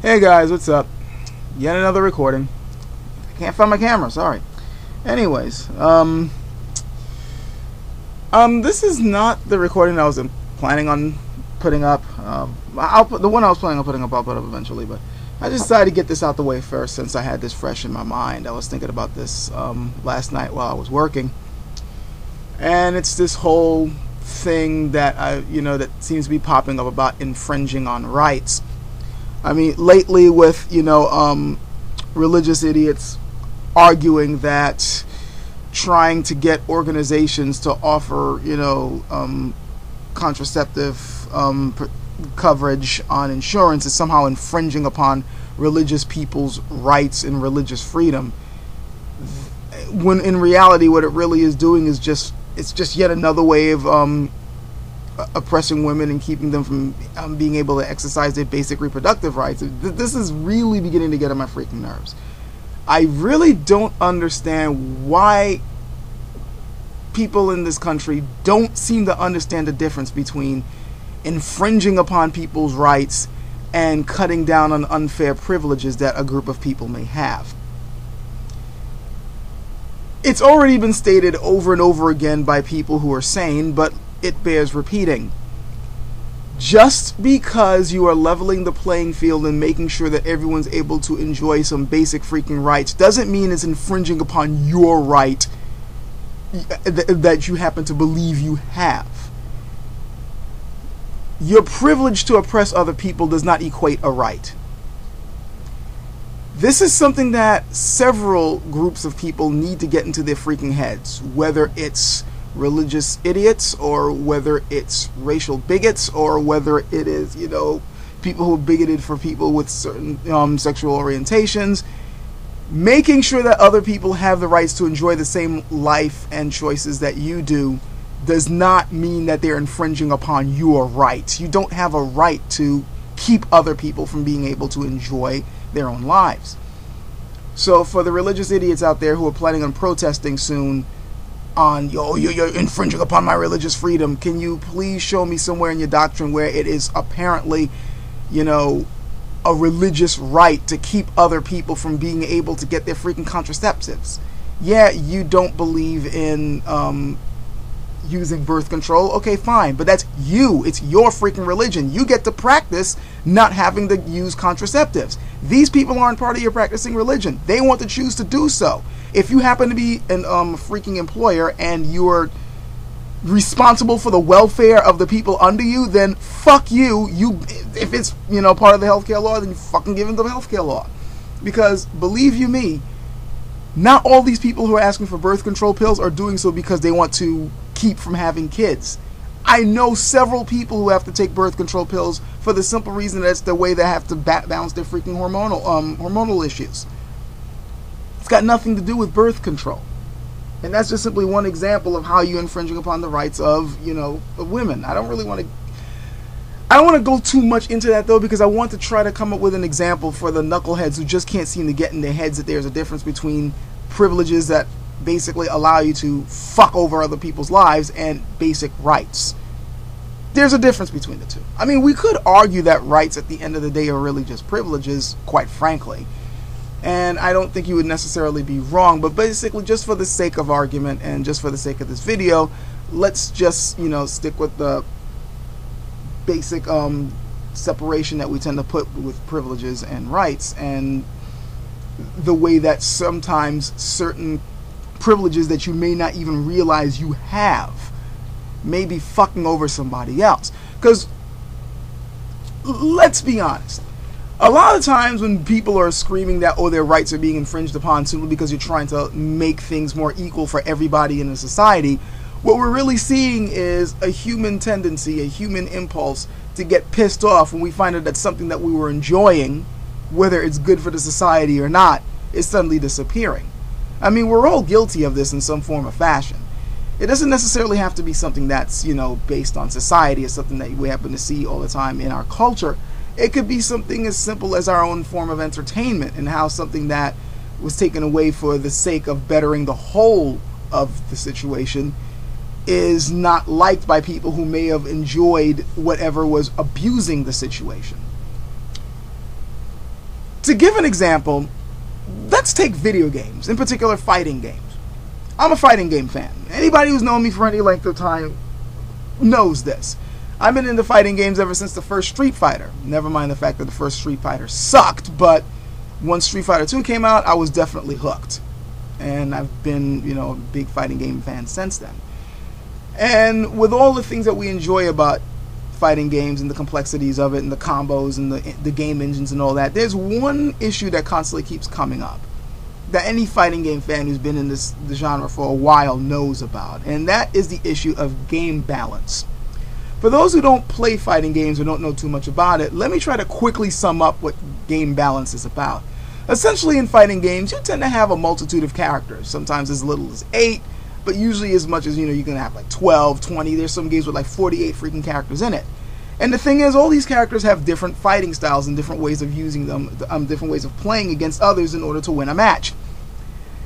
Hey guys, what's up? Yet another recording. I can't find my camera, sorry. Anyways, this is not the recording I was planning on putting up. The one I was planning on putting up, I'll put up eventually, but I just decided to get this out the way first since I had this fresh in my mind. I was thinking about this last night while I was working, and it's this whole thing that that seems to be popping up about infringing on rights. I mean, lately with religious idiots arguing that trying to get organizations to offer contraceptive coverage on insurance is somehow infringing upon religious people's rights and religious freedom, when in reality what it really is doing is just yet another way of oppressing women and keeping them from being able to exercise their basic reproductive rights. This is really beginning to get on my freaking nerves. I really don't understand why people in this country don't seem to understand the difference between infringing upon people's rights and cutting down on unfair privileges that a group of people may have. It's already been stated over and over again by people who are sane, but it bears repeating. Just because you are leveling the playing field and making sure that everyone's able to enjoy some basic freaking rights doesn't mean it's infringing upon your right that you happen to believe you have. Your privilege to oppress other people does not equate a right. This is something that several groups of people need to get into their freaking heads, whether it's religious idiots or whether it's racial bigots or whether it is people who are bigoted for people with certain sexual orientations. Making sure that other people have the rights to enjoy the same life and choices that you do does not mean that they're infringing upon your rights. You don't have a right to keep other people from being able to enjoy their own lives. So for the religious idiots out there who are planning on protesting soon on, you're infringing upon my religious freedom, can you please show me somewhere in your doctrine where it is apparently, a religious right to keep other people from being able to get their freaking contraceptives? Yeah, you don't believe in using birth control, okay, fine, but that's you. It's your freaking religion. You get to practice not having to use contraceptives. These people aren't part of your practicing religion. They want to choose to do so. If you happen to be a freaking employer and you're responsible for the welfare of the people under you, then fuck you. If it's part of the healthcare law, then you fucking give them the healthcare law. Because believe you me, not all these people who are asking for birth control pills are doing so because they want to keep from having kids. I know several people who have to take birth control pills for the simple reason that it's the way they have to balance their freaking hormonal issues. It's got nothing to do with birth control. And that's just simply one example of how you're infringing upon the rights of women. I don't want to go too much into that though, because I want to try to come up with an example for the knuckleheads who just can't seem to get in their heads that there's a difference between privileges that basically allow you to fuck over other people's lives and basic rights. There's a difference between the two. I mean, we could argue that rights at the end of the day are really just privileges, quite frankly. And I don't think you would necessarily be wrong, but basically just for the sake of argument and just for the sake of this video, let's just, stick with the basic separation that we tend to put with privileges and rights, and the way that sometimes certain privileges that you may not even realize you have may be fucking over somebody else. Because let's be honest, a lot of times when people are screaming that their rights are being infringed upon simply because you're trying to make things more equal for everybody in a society, what we're really seeing is a human tendency, a human impulse to get pissed off when we find out that something that we were enjoying, whether it's good for the society or not, is suddenly disappearing. I mean, we're all guilty of this in some form or fashion. It doesn't necessarily have to be something that's, based on society or something that we happen to see all the time in our culture. It could be something as simple as our own form of entertainment, and how something that was taken away for the sake of bettering the whole of the situation is not liked by people who may have enjoyed whatever was abusing the situation. To give an example, let's take video games, in particular fighting games. I'm a fighting game fan. Anybody who's known me for any length of time knows this. I've been into fighting games ever since the first Street Fighter. Never mind the fact that the first Street Fighter sucked, but once Street Fighter 2 came out, I was definitely hooked. And I've been, a big fighting game fan since then. And with all the things that we enjoy about fighting games and the complexities of it and the combos and the game engines and all that, there's one issue that constantly keeps coming up that any fighting game fan who's been in the genre for a while knows about, and that is the issue of game balance. For those who don't play fighting games or don't know too much about it, let me try to quickly sum up what game balance is about. Essentially, in fighting games, you tend to have a multitude of characters, sometimes as little as 8, but usually as much as, you can have like 12, 20. There's some games with like 48 freaking characters in it. And the thing is, all these characters have different fighting styles and different ways of using them, different ways of playing against others in order to win a match.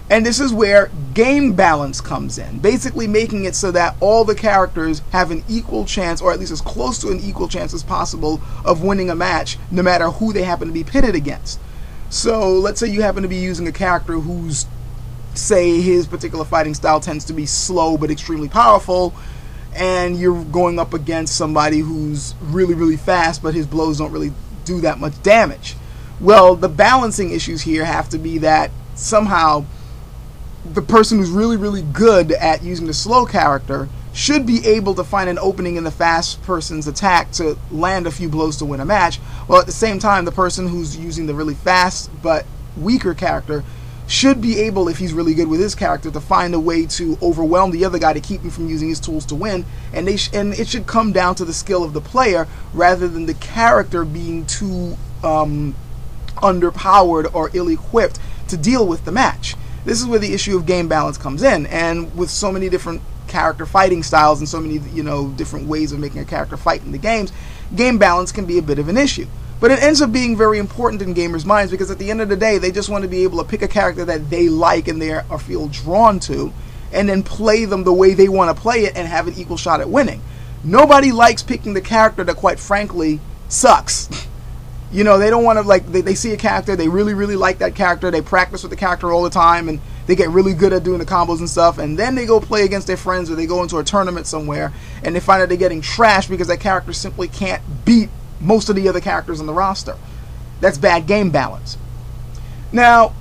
And this is where game balance comes in, basically making it so that all the characters have an equal chance, or at least as close to an equal chance as possible, of winning a match, no matter who they happen to be pitted against. So let's say you happen to be using a character who's, say, his particular fighting style tends to be slow but extremely powerful, and you're going up against somebody who's really, really fast, but his blows don't really do that much damage. Well, the balancing issues here have to be that somehow the person who's really, really good at using the slow character should be able to find an opening in the fast person's attack to land a few blows to win a match, while at the same time the person who's using the really fast but weaker character should be able, if he's really good with his character, to find a way to overwhelm the other guy to keep him from using his tools to win. And it should come down to the skill of the player rather than the character being too underpowered or ill-equipped to deal with the match. This is where the issue of game balance comes in, and with so many different character fighting styles and so many different ways of making a character fight in the games, game balance can be a bit of an issue. But it ends up being very important in gamers' minds, because at the end of the day, they just want to be able to pick a character that they like and they feel drawn to, and then play them the way they want to play it and have an equal shot at winning. Nobody likes picking the character that, quite frankly, sucks. They don't want to, they see a character, they really, really like that character, they practice with the character all the time, and they get really good at doing the combos and stuff, and then they go play against their friends, or they go into a tournament somewhere, and they find out they're getting trashed because that character simply can't beat most of the other characters on the roster. That's bad game balance. Now,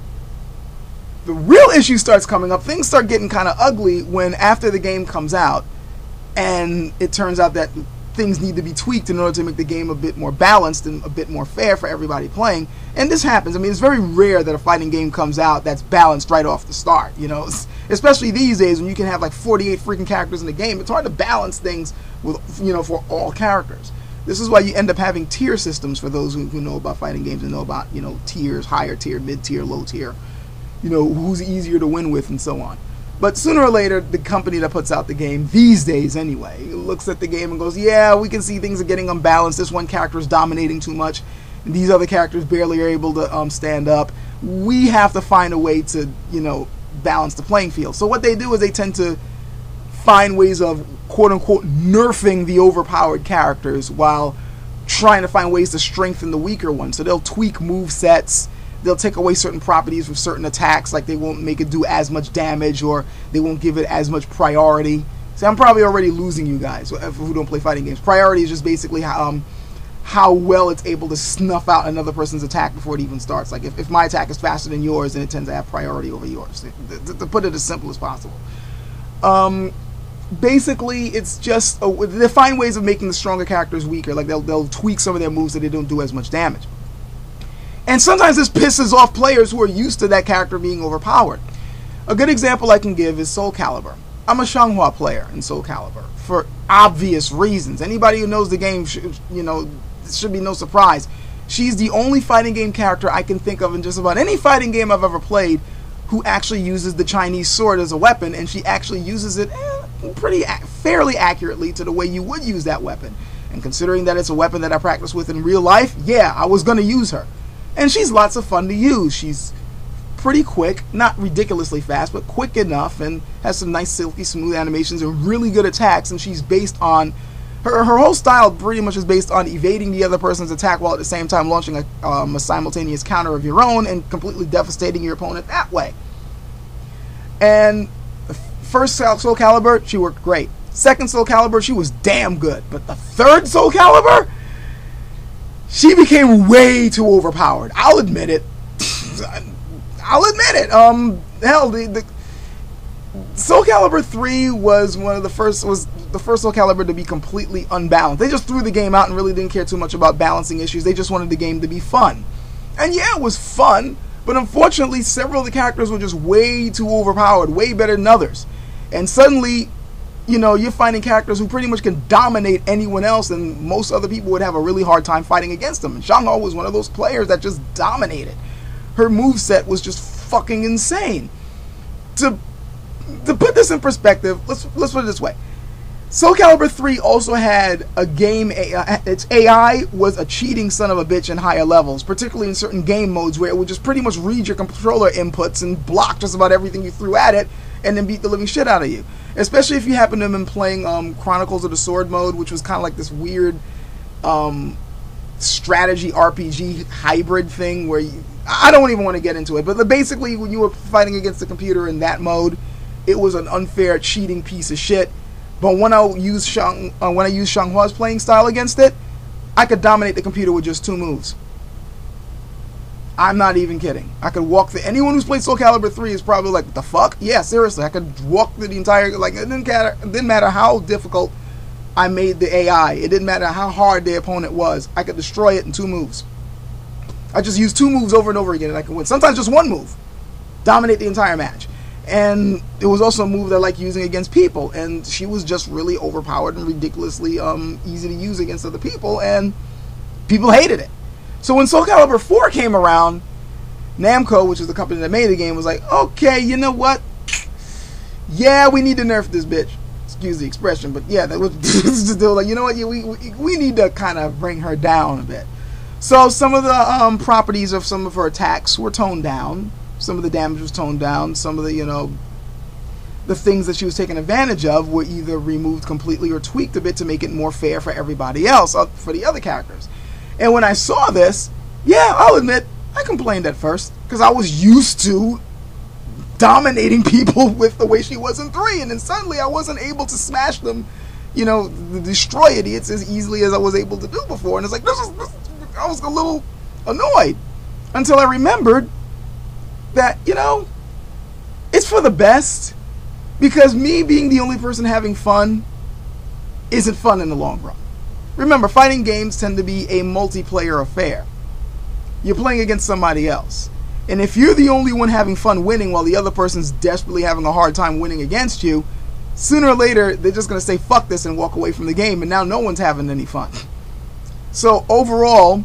the real issue starts coming up. Things start getting kind of ugly when, after the game comes out, and it turns out that things need to be tweaked in order to make the game a bit more balanced and a bit more fair for everybody playing. And this happens. I mean, it's very rare that a fighting game comes out that's balanced right off the start, especially these days when you can have like 48 freaking characters in the game. It's hard to balance things with, for all characters. This is why you end up having tier systems for those who know about fighting games and know about, tiers, higher tier, mid tier, low tier, who's easier to win with and so on. But sooner or later, the company that puts out the game, these days anyway, looks at the game and goes, yeah, we can see things are getting unbalanced. This one character is dominating too much. These other characters barely are able to stand up. We have to find a way to, balance the playing field. So what they do is they tend to find ways of, quote-unquote, nerfing the overpowered characters while trying to find ways to strengthen the weaker ones. So they'll tweak move sets, they'll take away certain properties from certain attacks, like they won't make it do as much damage, or they won't give it as much priority. See, I'm probably already losing you guys who don't play fighting games. Priority is just basically how well it's able to snuff out another person's attack before it even starts. Like if my attack is faster than yours, then it tends to have priority over yours, to put it as simple as possible. Basically, it's just they find ways of making the stronger characters weaker. Like they'll tweak some of their moves so they don't do as much damage. And sometimes this pisses off players who are used to that character being overpowered. A good example I can give is Soul Calibur. I'm a Xianghua player in Soul Calibur for obvious reasons. Anybody who knows the game, it should be no surprise. She's the only fighting game character I can think of in just about any fighting game I've ever played who actually uses the Chinese sword as a weapon, and she actually uses it fairly accurately to the way you would use that weapon. And considering that it's a weapon that I practice with in real life, yeah, I was going to use her. And she's lots of fun to use. She's pretty quick, not ridiculously fast, but quick enough, and has some nice silky smooth animations and really good attacks, and she's based on Her whole style pretty much is based on evading the other person's attack while at the same time launching a simultaneous counter of your own and completely devastating your opponent that way. And first Soul Calibur, she worked great. Second Soul Calibur, she was damn good. But the third Soul Calibur, she became way too overpowered. I'll admit it. I'll admit it. Hell, the Soul Calibur 3 was the first Soul Calibur to be completely unbalanced. They just threw the game out and really didn't care too much about balancing issues. They just wanted the game to be fun. And yeah, it was fun, but unfortunately several of the characters were just way too overpowered, way better than others. And suddenly, you know, you're finding characters who pretty much can dominate anyone else, and most other people would have a really hard time fighting against them. And Xianghe was one of those players that just dominated. Her moveset was just fucking insane. To put this in perspective, let's put it this way. Soul Calibur 3 also had a game, its AI was a cheating son of a bitch in higher levels, particularly in certain game modes where it would just pretty much read your controller inputs and block just about everything you threw at it and then beat the living shit out of you. Especially if you happen to have been playing Chronicles of the Sword mode, which was kind of like this weird strategy RPG hybrid thing where I don't even want to get into it, but basically when you were fighting against the computer in that mode, it was an unfair, cheating piece of shit. But when I used Xianghe's playing style against it, I could dominate the computer with just 2 moves. I'm not even kidding. I could walk through. Anyone who's played Soul Calibur 3 is probably like, what the fuck? Yeah, seriously. I could walk through the entire, like, it didn't matter how difficult I made the AI. It didn't matter how hard the opponent was. I could destroy it in 2 moves. I just used 2 moves over and over again and I could win. Sometimes just 1 move. Dominate the entire match. And it was also a move that I like using against people, and she was just really overpowered and ridiculously easy to use against other people, and people hated it. So when Soul Calibur 4 came around, Namco, which is the company that made the game, was like, okay, you know what? Yeah, we need to nerf this bitch. Excuse the expression, but yeah, they were like, you know what? We need to kind of bring her down a bit. So some of the properties of some of her attacks were toned down. Some of the damage was toned down. Some of the, you know, the things that she was taking advantage of were either removed completely or tweaked a bit to make it more fair for everybody else, for the other characters. And when I saw this, yeah, I'll admit, I complained at first, because I was used to dominating people with the way she was in 3, and then suddenly I wasn't able to smash them, you know, destroy idiots as easily as I was able to do before. And it's like, I was a little annoyed, until I remembered that, you know, it's for the best, because me being the only person having fun isn't fun in the long run. Remember, fighting games tend to be a multiplayer affair. You're playing against somebody else, and if you're the only one having fun winning while the other person's desperately having a hard time winning against you, sooner or later they're just going to say fuck this and walk away from the game, and now no one's having any fun. So overall,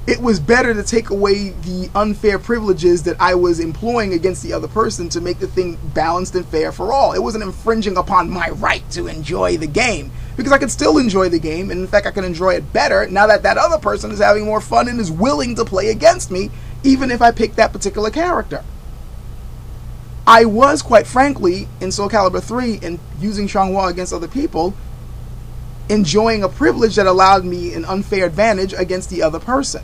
it was better to take away the unfair privileges that I was employing against the other person to make the thing balanced and fair for all. It wasn't infringing upon my right to enjoy the game, because I could still enjoy the game, and in fact I can enjoy it better now that that other person is having more fun and is willing to play against me, even if I pick that particular character. I was, quite frankly, in Soul Calibur 3 and using Xianghe against other people, enjoying a privilege that allowed me an unfair advantage against the other person,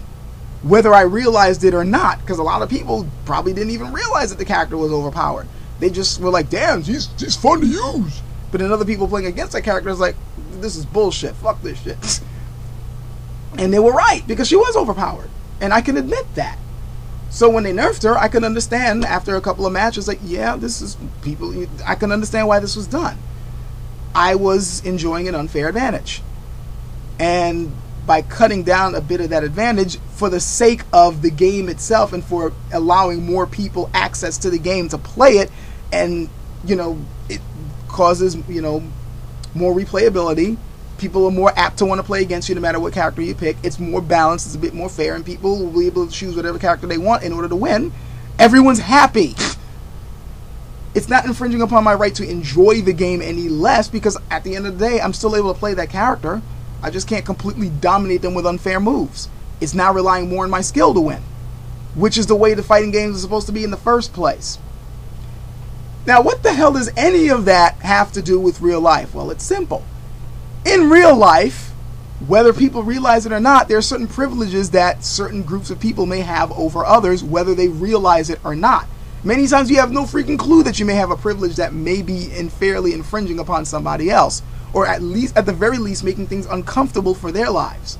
whether I realized it or not, because a lot of people probably didn't even realize that the character was overpowered. They just were like, damn, she's fun to use. But then other people playing against that character is like, this is bullshit, fuck this shit. And they were right, because she was overpowered, and I can admit that. So when they nerfed her, I can understand after a couple of matches, like, yeah, this is people, I can understand why this was done. I was enjoying an unfair advantage, and by cutting down a bit of that advantage for the sake of the game itself and for allowing more people access to the game to play it, and, you know, it causes, you know, more replayability. People are more apt to want to play against you no matter what character you pick. It's more balanced, it's a bit more fair, and people will be able to choose whatever character they want in order to win. Everyone's happy. It's not infringing upon my right to enjoy the game any less, because at the end of the day, I'm still able to play that character. I just can't completely dominate them with unfair moves. It's now relying more on my skill to win, which is the way the fighting games are supposed to be in the first place. Now, what the hell does any of that have to do with real life? Well, it's simple. In real life, whether people realize it or not, there are certain privileges that certain groups of people may have over others, whether they realize it or not. Many times you have no freaking clue that you may have a privilege that may be unfairly infringing upon somebody else, or at the very least, making things uncomfortable for their lives.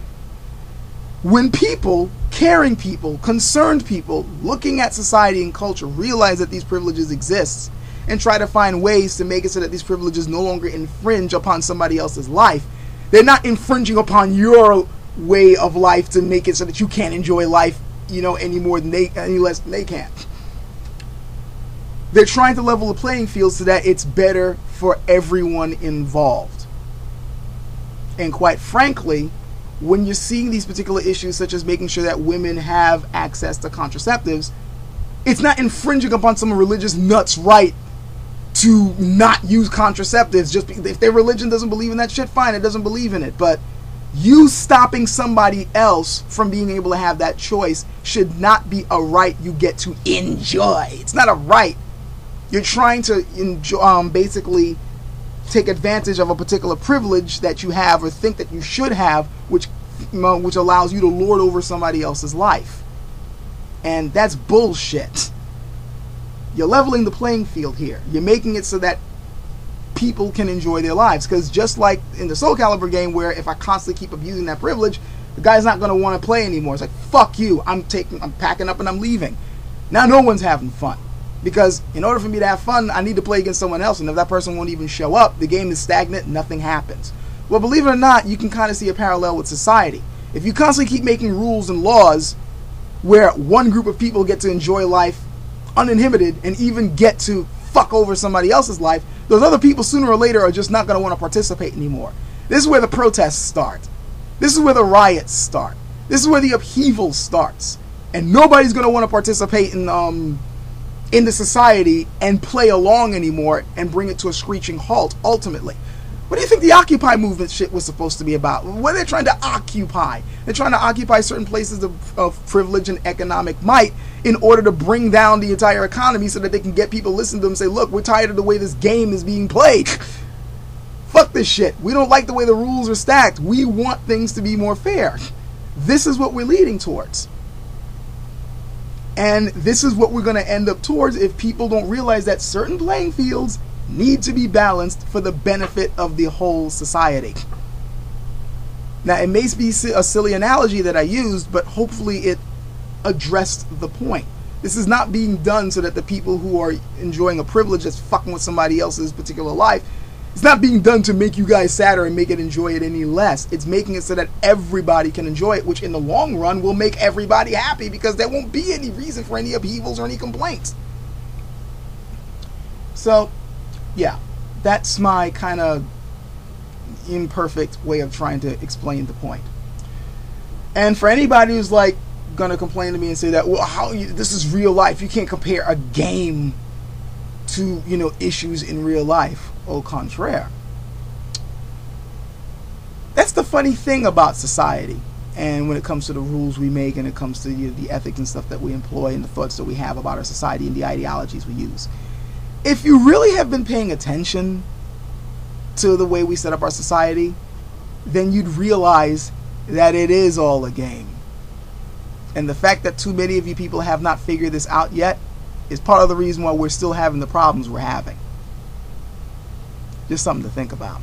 When people, caring people, concerned people, looking at society and culture, realize that these privileges exist and try to find ways to make it so that these privileges no longer infringe upon somebody else's life, they're not infringing upon your way of life to make it so that you can't enjoy life, any less than they can. They're trying to level the playing field so that it's better for everyone involved. And quite frankly, when you're seeing these particular issues, such as making sure that women have access to contraceptives, it's not infringing upon some religious nut's right to not use contraceptives. Just if their religion doesn't believe in that shit, fine, it doesn't believe in it. But you stopping somebody else from being able to have that choice should not be a right you get to enjoy. It's not a right. You're trying to basically take advantage of a particular privilege that you have or think that you should have, which allows you to lord over somebody else's life. And that's bullshit. You're leveling the playing field here. You're making it so that people can enjoy their lives. Because just like in the Soul Calibur game, where if I constantly keep abusing that privilege, the guy's not going to want to play anymore. It's like, fuck you, I'm packing up and I'm leaving. Now no one's having fun. Because in order for me to have fun, I need to play against someone else. And if that person won't even show up, the game is stagnant, nothing happens. Well, believe it or not, you can kind of see a parallel with society. If you constantly keep making rules and laws where one group of people get to enjoy life uninhibited and even get to fuck over somebody else's life, those other people sooner or later are just not going to want to participate anymore. This is where the protests start. This is where the riots start. This is where the upheaval starts. And nobody's going to want to participate in the society and play along anymore and bring it to a screeching halt ultimately. What do you think the Occupy movement shit was supposed to be about? What are they trying to occupy? They're trying to occupy certain places of privilege and economic might in order to bring down the entire economy so that they can get people to listen to them and say, look, we're tired of the way this game is being played. Fuck this shit. We don't like the way the rules are stacked. We want things to be more fair. This is what we're leading towards. And this is what we're going to end up towards if people don't realize that certain playing fields need to be balanced for the benefit of the whole society. Now, it may be a silly analogy that I used, but hopefully it addressed the point. This is not being done so that the people who are enjoying a privilege that's fucking with somebody else's particular life, it's not being done to make you guys sadder and make it enjoy it any less. It's making it so that everybody can enjoy it, which in the long run will make everybody happy because there won't be any reason for any upheavals or any complaints. So, yeah, that's my kind of imperfect way of trying to explain the point. And for anybody who's like gonna complain to me and say that, well, this is real life, you can't compare a game to, issues in real life. Au contraire. That's the funny thing about society, and when it comes to the rules we make, and it comes to the ethics and stuff that we employ, and the thoughts that we have about our society and the ideologies we use. If you really have been paying attention to the way we set up our society, then you'd realize that it is all a game. And the fact that too many of you people have not figured this out yet is part of the reason why we're still having the problems we're having. Just something to think about.